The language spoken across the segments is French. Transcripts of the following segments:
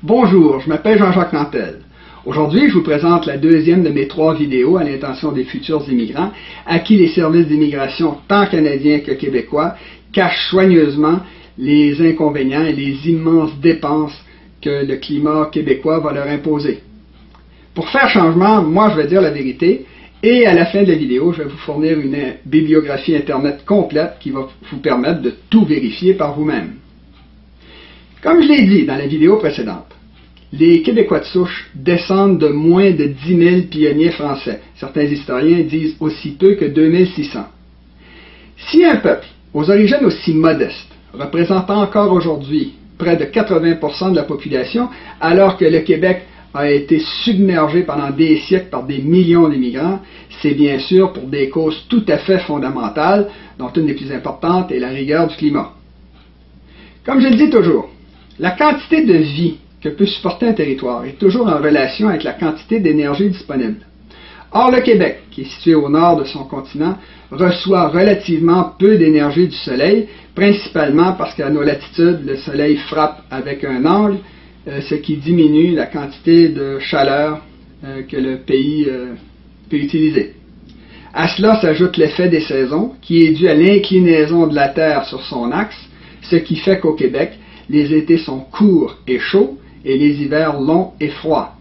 Bonjour, je m'appelle Jean-Jacques Nantel. Aujourd'hui, je vous présente la deuxième de mes 3 vidéos à l'intention des futurs immigrants à qui les services d'immigration, tant canadiens que québécois, cachent soigneusement les inconvénients et les immenses dépenses que le climat québécois va leur imposer. Pour faire changement, moi je vais dire la vérité et à la fin de la vidéo, je vais vous fournir une bibliographie Internet complète qui va vous permettre de tout vérifier par vous-même. Comme je l'ai dit dans la vidéo précédente, les Québécois de souche descendent de moins de 10 000 pionniers français. Certains historiens disent aussi peu que 2600. Si un peuple aux origines aussi modestes, représentant encore aujourd'hui près de 80% de la population, alors que le Québec a été submergé pendant des siècles par des millions d'immigrants, c'est bien sûr pour des causes tout à fait fondamentales, dont une des plus importantes est la rigueur du climat. Comme je le dis toujours, la quantité de vie que peut supporter un territoire est toujours en relation avec la quantité d'énergie disponible. Or, le Québec, qui est situé au nord de son continent, reçoit relativement peu d'énergie du soleil, principalement parce qu'à nos latitudes, le soleil frappe avec un angle, ce qui diminue la quantité de chaleur que le pays peut utiliser. À cela s'ajoute l'effet des saisons, qui est dû à l'inclinaison de la Terre sur son axe, ce qui fait qu'au Québec, les étés sont courts et chauds, et les hivers longs et froids.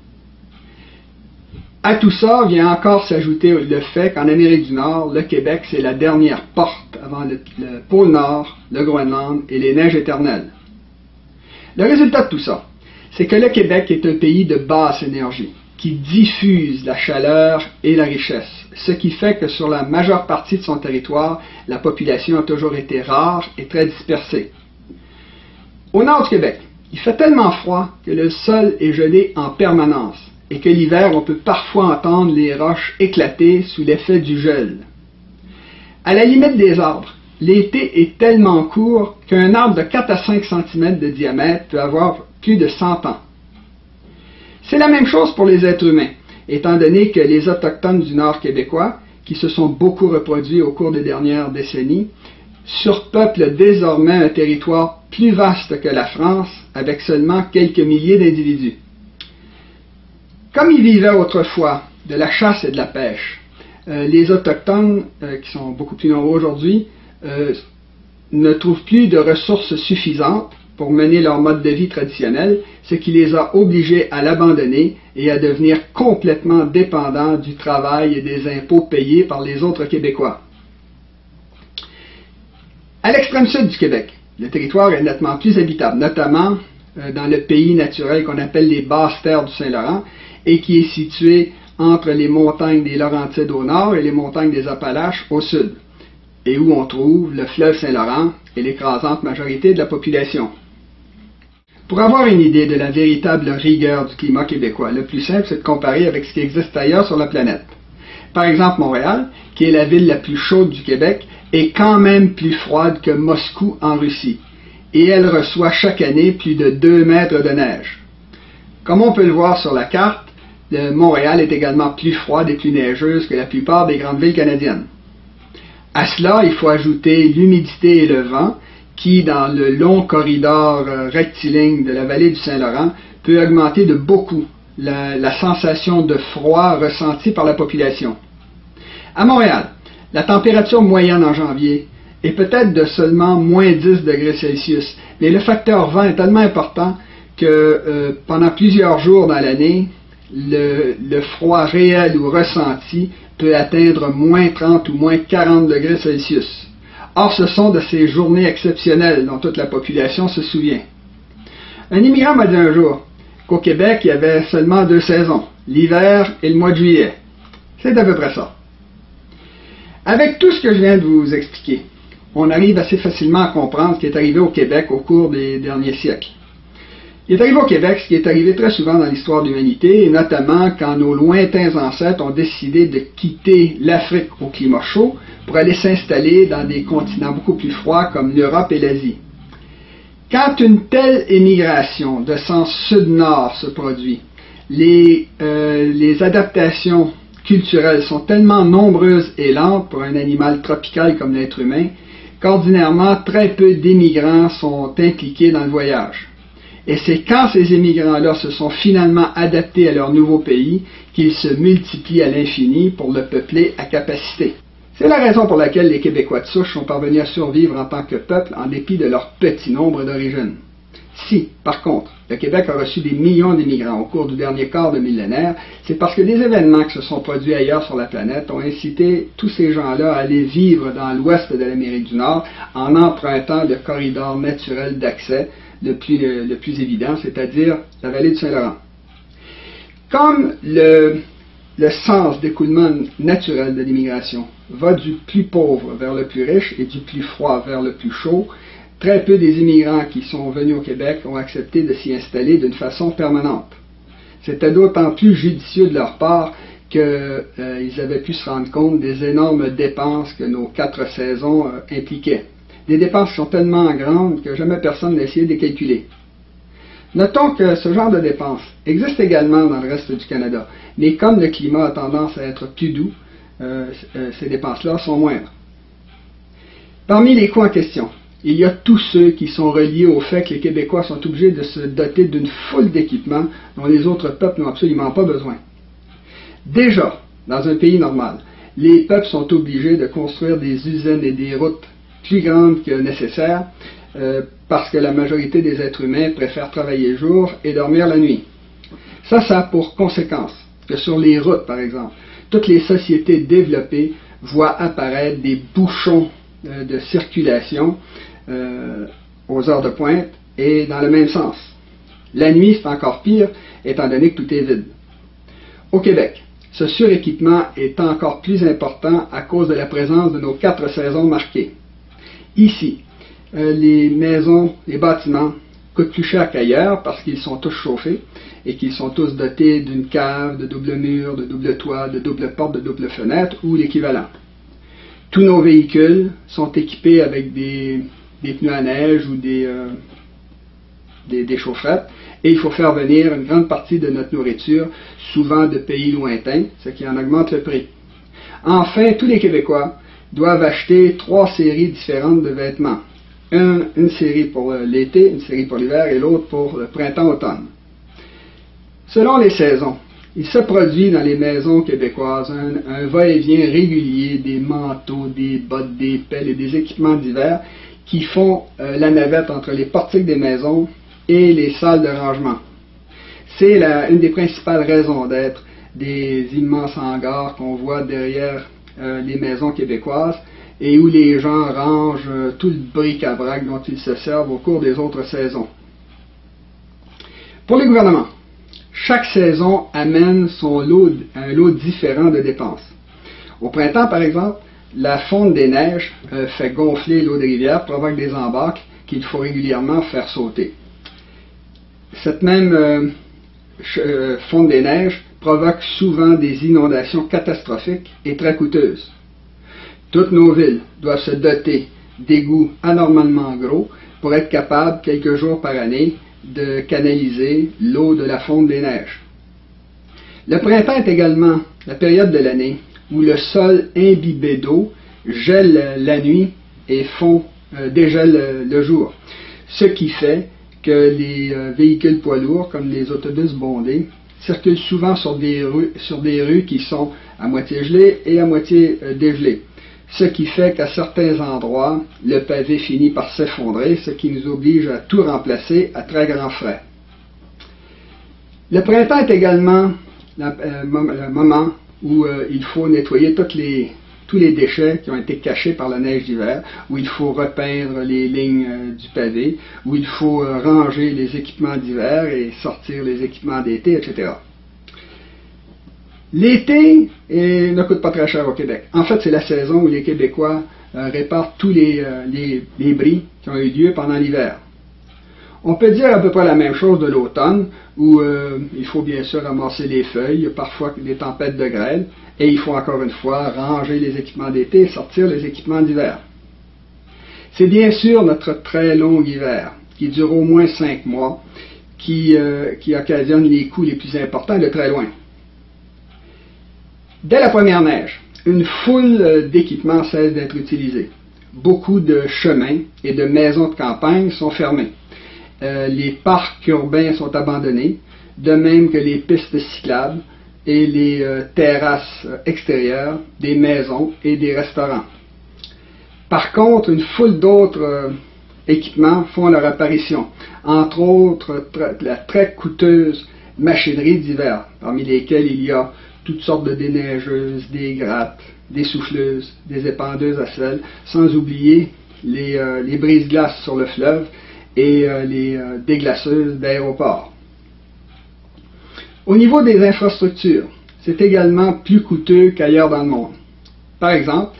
À tout ça vient encore s'ajouter le fait qu'en Amérique du Nord, le Québec, c'est la dernière porte avant le pôle Nord, le Groenland et les neiges éternelles. Le résultat de tout ça, c'est que le Québec est un pays de basse énergie, qui diffuse la chaleur et la richesse, ce qui fait que sur la majeure partie de son territoire, la population a toujours été rare et très dispersée. Au nord du Québec, il fait tellement froid que le sol est gelé en permanence et que l'hiver, on peut parfois entendre les roches éclater sous l'effet du gel. À la limite des arbres, l'été est tellement court qu'un arbre de 4 à 5 cm de diamètre peut avoir plus de 100 ans. C'est la même chose pour les êtres humains, étant donné que les Autochtones du Nord québécois, qui se sont beaucoup reproduits au cours des dernières décennies, surpeuplent désormais un territoire plus vaste que la France, avec seulement quelques milliers d'individus. Comme ils vivaient autrefois de la chasse et de la pêche, les Autochtones, qui sont beaucoup plus nombreux aujourd'hui, ne trouvent plus de ressources suffisantes pour mener leur mode de vie traditionnel, ce qui les a obligés à l'abandonner et à devenir complètement dépendants du travail et des impôts payés par les autres Québécois. À l'extrême sud du Québec, le territoire est nettement plus habitable, notamment dans le pays naturel qu'on appelle les basses terres du Saint-Laurent et qui est situé entre les montagnes des Laurentides au nord et les montagnes des Appalaches au sud, et où on trouve le fleuve Saint-Laurent et l'écrasante majorité de la population. Pour avoir une idée de la véritable rigueur du climat québécois, le plus simple c'est de comparer avec ce qui existe ailleurs sur la planète. Par exemple, Montréal, qui est la ville la plus chaude du Québec, est quand même plus froide que Moscou en Russie, et elle reçoit chaque année plus de 2 mètres de neige. Comme on peut le voir sur la carte, Montréal est également plus froide et plus neigeuse que la plupart des grandes villes canadiennes. À cela, il faut ajouter l'humidité et le vent, qui, dans le long corridor rectiligne de la vallée du Saint-Laurent, peut augmenter de beaucoup la sensation de froid ressentie par la population. À Montréal, la température moyenne en janvier est peut-être de seulement moins 10 degrés Celsius, mais le facteur vent est tellement important que pendant plusieurs jours dans l'année, le froid réel ou ressenti peut atteindre moins 30 ou moins 40 degrés Celsius. Or, ce sont de ces journées exceptionnelles dont toute la population se souvient. Un immigrant m'a dit un jour qu'au Québec, il y avait seulement 2 saisons, l'hiver et le mois de juillet. C'est à peu près ça. Avec tout ce que je viens de vous expliquer, on arrive assez facilement à comprendre ce qui est arrivé au Québec au cours des derniers siècles. Il est arrivé au Québec ce qui est arrivé très souvent dans l'histoire de l'humanité, et notamment quand nos lointains ancêtres ont décidé de quitter l'Afrique au climat chaud pour aller s'installer dans des continents beaucoup plus froids comme l'Europe et l'Asie. Quand une telle émigration de sens sud-nord se produit, les adaptations culturelles sont tellement nombreuses et lentes pour un animal tropical comme l'être humain qu'ordinairement très peu d'émigrants sont impliqués dans le voyage. Et c'est quand ces immigrants-là se sont finalement adaptés à leur nouveau pays qu'ils se multiplient à l'infini pour le peupler à capacité. C'est la raison pour laquelle les Québécois de souche sont parvenus à survivre en tant que peuple en dépit de leur petit nombre d'origines. Si, par contre, le Québec a reçu des millions d'immigrants au cours du dernier quart de millénaire, c'est parce que des événements qui se sont produits ailleurs sur la planète ont incité tous ces gens-là à aller vivre dans l'ouest de l'Amérique du Nord en empruntant le corridor naturel d'accès le plus évident, c'est-à-dire la vallée du Saint-Laurent. Comme le sens d'écoulement naturel de l'immigration va du plus pauvre vers le plus riche et du plus froid vers le plus chaud, très peu des immigrants qui sont venus au Québec ont accepté de s'y installer d'une façon permanente. C'était d'autant plus judicieux de leur part qu'ils avaient pu se rendre compte des énormes dépenses que nos 4 saisons impliquaient. Des dépenses qui sont tellement grandes que jamais personne n'a essayé de les calculer. Notons que ce genre de dépenses existe également dans le reste du Canada, mais comme le climat a tendance à être plus doux, ces dépenses-là sont moindres. Parmi les coûts en question, il y a tous ceux qui sont reliés au fait que les Québécois sont obligés de se doter d'une foule d'équipements dont les autres peuples n'ont absolument pas besoin. Déjà, dans un pays normal, les peuples sont obligés de construire des usines et des routes plus grandes que nécessaire parce que la majorité des êtres humains préfèrent travailler le jour et dormir la nuit. Ça a pour conséquence que sur les routes, par exemple, toutes les sociétés développées voient apparaître des bouchons de circulation aux heures de pointe et dans le même sens. La nuit, c'est encore pire, étant donné que tout est vide. Au Québec, ce suréquipement est encore plus important à cause de la présence de nos 4 saisons marquées. Ici, les maisons, les bâtiments coûtent plus cher qu'ailleurs parce qu'ils sont tous chauffés et qu'ils sont tous dotés d'une cave, de double mur, de double toit, de double porte, de double fenêtre ou l'équivalent. Tous nos véhicules sont équipés avec des pneus à neige ou des chaufferettes et il faut faire venir une grande partie de notre nourriture, souvent de pays lointains, ce qui en augmente le prix. Enfin, tous les Québécois doivent acheter 3 séries différentes de vêtements. Une série pour l'été, une série pour l'hiver et l'autre pour le printemps-automne. Selon les saisons, il se produit dans les maisons québécoises un va-et-vient régulier des manteaux, des bottes, des pelles et des équipements d'hiver qui font la navette entre les portiques des maisons et les salles de rangement. C'est une des principales raisons d'être des immenses hangars qu'on voit derrière les maisons québécoises et où les gens rangent tout le bric-à-brac dont ils se servent au cours des autres saisons. Pour les gouvernements, chaque saison amène un lot différent de dépenses. Au printemps, par exemple, la fonte des neiges fait gonfler l'eau des rivières, provoque des embâcles qu'il faut régulièrement faire sauter. Cette même fonte des neiges provoque souvent des inondations catastrophiques et très coûteuses. Toutes nos villes doivent se doter d'égouts anormalement gros pour être capables, quelques jours par année, de canaliser l'eau de la fonte des neiges. Le printemps est également la période de l'année où le sol imbibé d'eau gèle la nuit et dégèle le jour, ce qui fait que les véhicules poids lourds, comme les autobus bondés, circulent souvent sur des rues qui sont à moitié gelées et à moitié dégelées. Ce qui fait qu'à certains endroits, le pavé finit par s'effondrer, ce qui nous oblige à tout remplacer à très grands frais. Le printemps est également le moment où il faut nettoyer tous les déchets qui ont été cachés par la neige d'hiver, où il faut repeindre les lignes du pavé, où il faut ranger les équipements d'hiver et sortir les équipements d'été, etc. L'été ne coûte pas très cher au Québec. En fait, c'est la saison où les Québécois réparent tous les bris qui ont eu lieu pendant l'hiver. On peut dire à peu près la même chose de l'automne, où il faut bien sûr ramasser les feuilles, parfois des tempêtes de grêle, et il faut encore une fois ranger les équipements d'été et sortir les équipements d'hiver. C'est bien sûr notre très long hiver, qui dure au moins 5 mois, qui occasionne les coûts les plus importants de très loin. Dès la première neige, une foule d'équipements cesse d'être utilisés. Beaucoup de chemins et de maisons de campagne sont fermés. les parcs urbains sont abandonnés, de même que les pistes cyclables et les terrasses extérieures des maisons et des restaurants. Par contre, une foule d'autres équipements font leur apparition, entre autres la très coûteuse machinerie d'hiver, parmi lesquelles il y a toutes sortes de déneigeuses, des grattes, des souffleuses, des épandeuses à sel, sans oublier les brise-glaces sur le fleuve et les déglaceuses d'aéroports. Au niveau des infrastructures, c'est également plus coûteux qu'ailleurs dans le monde. Par exemple,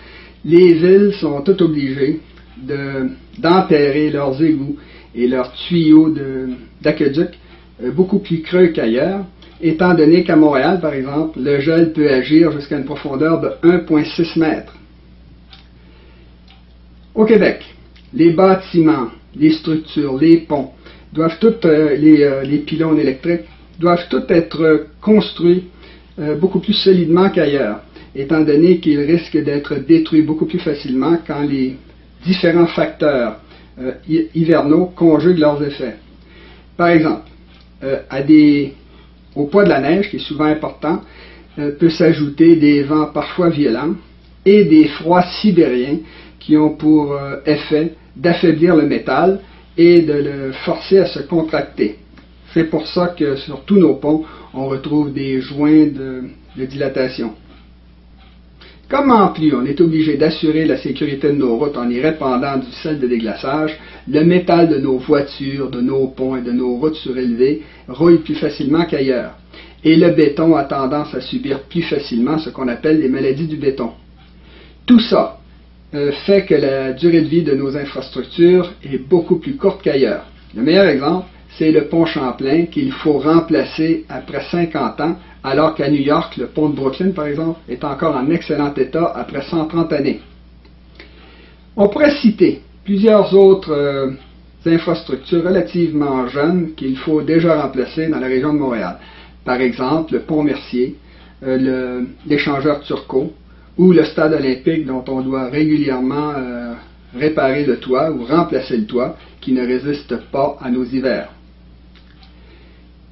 les villes sont toutes obligées d'enterrer leurs égouts et leurs tuyaux d'aqueduc beaucoup plus creux qu'ailleurs, étant donné qu'à Montréal, par exemple, le gel peut agir jusqu'à une profondeur de 1,6 mètres. Au Québec, les bâtiments, les structures, les ponts, les pylônes électriques, doivent tous être construits beaucoup plus solidement qu'ailleurs, étant donné qu'ils risquent d'être détruits beaucoup plus facilement quand les différents facteurs hivernaux conjuguent leurs effets. Par exemple, au poids de la neige, qui est souvent important, peut s'ajouter des vents parfois violents et des froids sibériens qui ont pour effet d'affaiblir le métal et de le forcer à se contracter. C'est pour ça que sur tous nos ponts, on retrouve des joints de dilatation. Comme en plus on est obligé d'assurer la sécurité de nos routes en y répandant du sel de déglaçage, le métal de nos voitures, de nos ponts et de nos routes surélevées rouille plus facilement qu'ailleurs. Et le béton a tendance à subir plus facilement ce qu'on appelle les maladies du béton. Tout ça fait que la durée de vie de nos infrastructures est beaucoup plus courte qu'ailleurs. Le meilleur exemple, c'est le pont Champlain qu'il faut remplacer après 50 ans, alors qu'à New York, le pont de Brooklyn, par exemple, est encore en excellent état après 130 années. On pourrait citer plusieurs autres infrastructures relativement jeunes qu'il faut déjà remplacer dans la région de Montréal. Par exemple, le pont Mercier, l'échangeur Turcot, ou le stade olympique dont on doit régulièrement réparer le toit ou remplacer le toit qui ne résiste pas à nos hivers.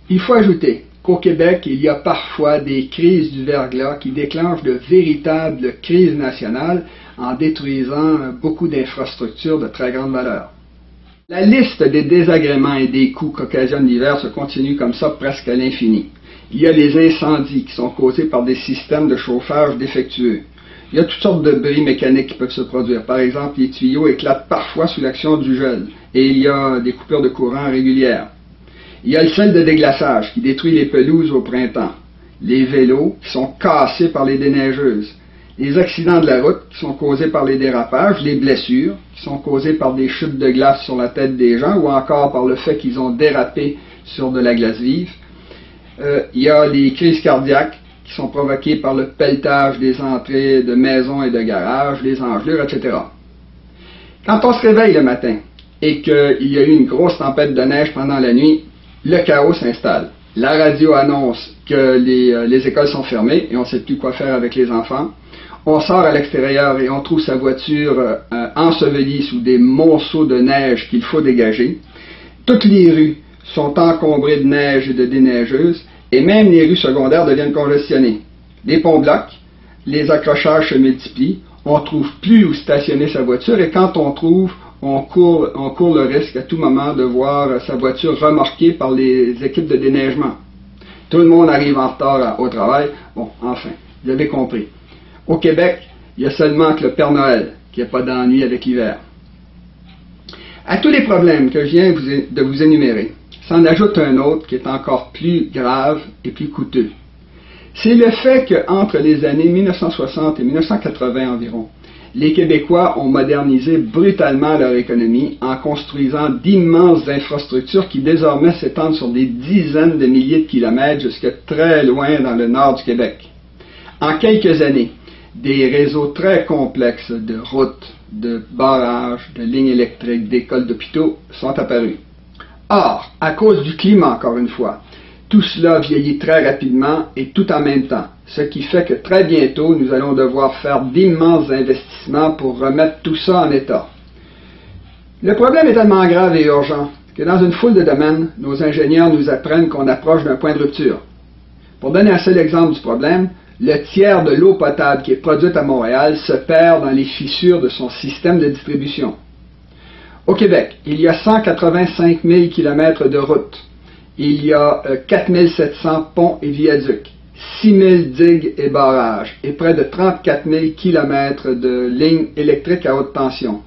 Il faut ajouter qu'au Québec, il y a parfois des crises du verglas qui déclenchent de véritables crises nationales en détruisant beaucoup d'infrastructures de très grande valeur. La liste des désagréments et des coûts qu'occasionne l'hiver se continue comme ça presque à l'infini. Il y a les incendies qui sont causés par des systèmes de chauffage défectueux. Il y a toutes sortes de bris mécaniques qui peuvent se produire. Par exemple, les tuyaux éclatent parfois sous l'action du gel et il y a des coupures de courant régulières. Il y a le sel de déglaçage qui détruit les pelouses au printemps, les vélos qui sont cassés par les déneigeuses, les accidents de la route qui sont causés par les dérapages, les blessures qui sont causées par des chutes de glace sur la tête des gens ou encore par le fait qu'ils ont dérapé sur de la glace vive. Il y a les crises cardiaques qui sont provoquées par le pelletage des entrées de maisons et de garages, les engelures, etc. Quand on se réveille le matin et qu'il y a eu une grosse tempête de neige pendant la nuit, le chaos s'installe. La radio annonce que les écoles sont fermées et on ne sait plus quoi faire avec les enfants. On sort à l'extérieur et on trouve sa voiture ensevelie sous des monceaux de neige qu'il faut dégager. Toutes les rues sont encombrées de neige et de déneigeuses et même les rues secondaires deviennent congestionnées. Les ponts bloquent, les accrochages se multiplient, on ne trouve plus où stationner sa voiture et quand on trouve, on court le risque à tout moment de voir sa voiture remorquée par les équipes de déneigement. Tout le monde arrive en retard au travail. Bon, enfin, vous avez compris. Au Québec, il y a seulement que le Père Noël qui n'a pas d'ennui avec l'hiver. À tous les problèmes que je viens de vous énumérer, s'en ajoute un autre qui est encore plus grave et plus coûteux. C'est le fait qu'entre les années 1960 et 1980 environ, les Québécois ont modernisé brutalement leur économie en construisant d'immenses infrastructures qui désormais s'étendent sur des dizaines de milliers de kilomètres jusque très loin dans le nord du Québec. En quelques années, des réseaux très complexes de routes, de barrages, de lignes électriques, d'écoles, d'hôpitaux sont apparus. Or, à cause du climat encore une fois, tout cela vieillit très rapidement et tout en même temps, ce qui fait que très bientôt nous allons devoir faire d'immenses investissements pour remettre tout ça en état. Le problème est tellement grave et urgent que dans une foule de domaines, nos ingénieurs nous apprennent qu'on approche d'un point de rupture. Pour donner un seul exemple du problème, le tiers de l'eau potable qui est produite à Montréal se perd dans les fissures de son système de distribution. Au Québec, il y a 185 000 km de routes. Il y a 4 700 ponts et viaducs, 6 000 digues et barrages et près de 34 000 km de lignes électriques à haute tension.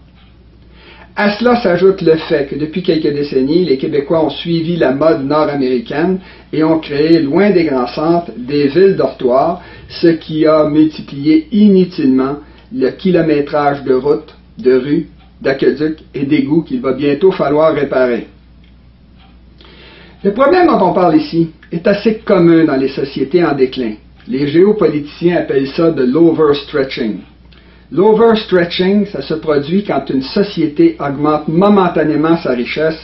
À cela s'ajoute le fait que depuis quelques décennies, les Québécois ont suivi la mode nord-américaine et ont créé, loin des grands centres, des villes dortoirs, ce qui a multiplié inutilement le kilométrage de routes, de rues, d'aqueducs et d'égouts qu'il va bientôt falloir réparer. Le problème dont on parle ici est assez commun dans les sociétés en déclin. Les géopoliticiens appellent ça de l'overstretching. L'overstretching, ça se produit quand une société augmente momentanément sa richesse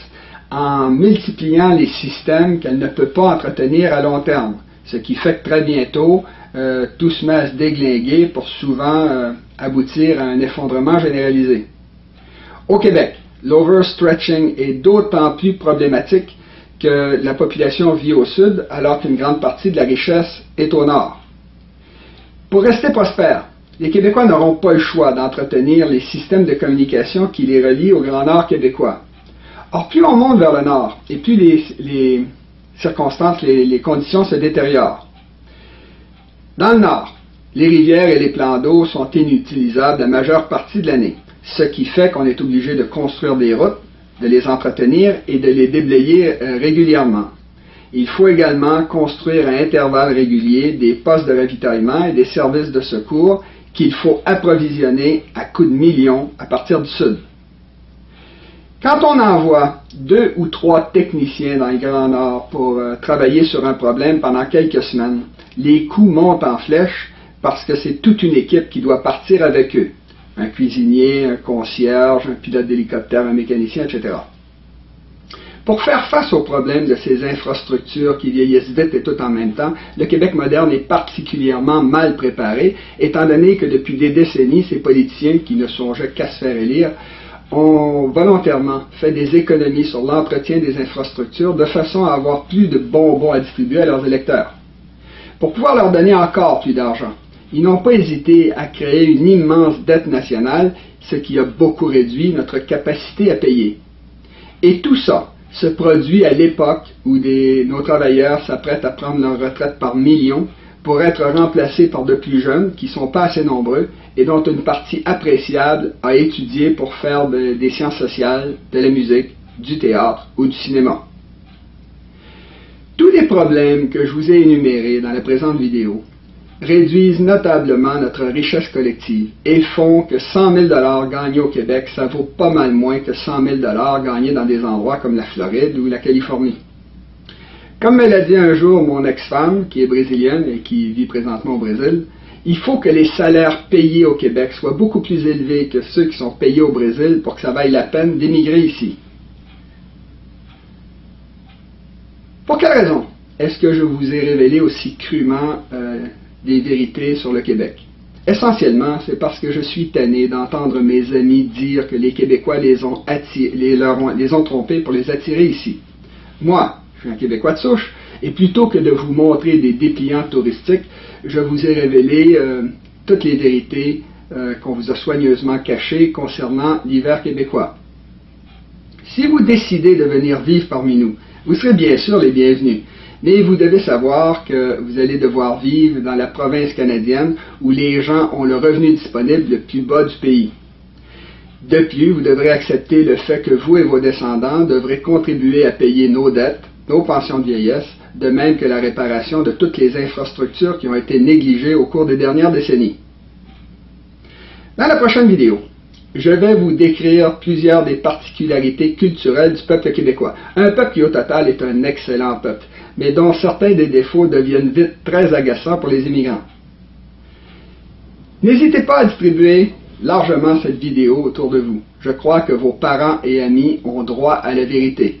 en multipliant les systèmes qu'elle ne peut pas entretenir à long terme, ce qui fait que très bientôt, tout se met à se déglinguer pour souvent aboutir à un effondrement généralisé. Au Québec, l'overstretching est d'autant plus problématique que la population vit au sud alors qu'une grande partie de la richesse est au nord. Pour rester prospères, les Québécois n'auront pas le choix d'entretenir les systèmes de communication qui les relient au Grand Nord québécois. Or, plus on monte vers le nord, et plus les circonstances, les conditions se détériorent. Dans le nord, les rivières et les plans d'eau sont inutilisables la majeure partie de l'année, ce qui fait qu'on est obligé de construire des routes, de les entretenir et de les déblayer régulièrement. Il faut également construire à intervalles réguliers des postes de ravitaillement et des services de secours qu'il faut approvisionner à coups de millions à partir du sud. Quand on envoie 2 ou 3 techniciens dans le Grand Nord pour travailler sur un problème pendant quelques semaines, les coûts montent en flèche parce que c'est toute une équipe qui doit partir avec eux. Un cuisinier, un concierge, un pilote d'hélicoptère, un mécanicien, etc. Pour faire face aux problèmes de ces infrastructures qui vieillissent vite et tout en même temps, le Québec moderne est particulièrement mal préparé, étant donné que depuis des décennies, ces politiciens qui ne songeaient qu'à se faire élire ont volontairement fait des économies sur l'entretien des infrastructures de façon à avoir plus de bonbons à distribuer à leurs électeurs. Pour pouvoir leur donner encore plus d'argent, ils n'ont pas hésité à créer une immense dette nationale, ce qui a beaucoup réduit notre capacité à payer. Et tout ça se produit à l'époque où nos travailleurs s'apprêtent à prendre leur retraite par millions pour être remplacés par de plus jeunes qui ne sont pas assez nombreux et dont une partie appréciable a étudié pour faire des sciences sociales, de la musique, du théâtre ou du cinéma. Tous les problèmes que je vous ai énumérés dans la présente vidéo réduisent notablement notre richesse collective et font que 100 000 $ gagnés au Québec, ça vaut pas mal moins que 100 000 $ gagnés dans des endroits comme la Floride ou la Californie. Comme me l'a dit un jour mon ex-femme, qui est brésilienne et qui vit présentement au Brésil, il faut que les salaires payés au Québec soient beaucoup plus élevés que ceux qui sont payés au Brésil pour que ça vaille la peine d'émigrer ici. Pour quelle raison est-ce que je vous ai révélé aussi crûment des vérités sur le Québec? Essentiellement, c'est parce que je suis tanné d'entendre mes amis dire que les Québécois les ont trompés pour les attirer ici. Moi, je suis un Québécois de souche, et plutôt que de vous montrer des dépliants touristiques, je vous ai révélé toutes les vérités qu'on vous a soigneusement cachées concernant l'hiver québécois. Si vous décidez de venir vivre parmi nous, vous serez bien sûr les bienvenus. Mais vous devez savoir que vous allez devoir vivre dans la province canadienne où les gens ont le revenu disponible le plus bas du pays. De plus, vous devrez accepter le fait que vous et vos descendants devrez contribuer à payer nos dettes, nos pensions de vieillesse, de même que la réparation de toutes les infrastructures qui ont été négligées au cours des dernières décennies. Dans la prochaine vidéo, je vais vous décrire plusieurs des particularités culturelles du peuple québécois. Un peuple qui, au total, est un excellent peuple, mais dont certains des défauts deviennent vite très agaçants pour les immigrants. N'hésitez pas à distribuer largement cette vidéo autour de vous. Je crois que vos parents et amis ont droit à la vérité.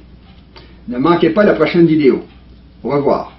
Ne manquez pas la prochaine vidéo. Au revoir.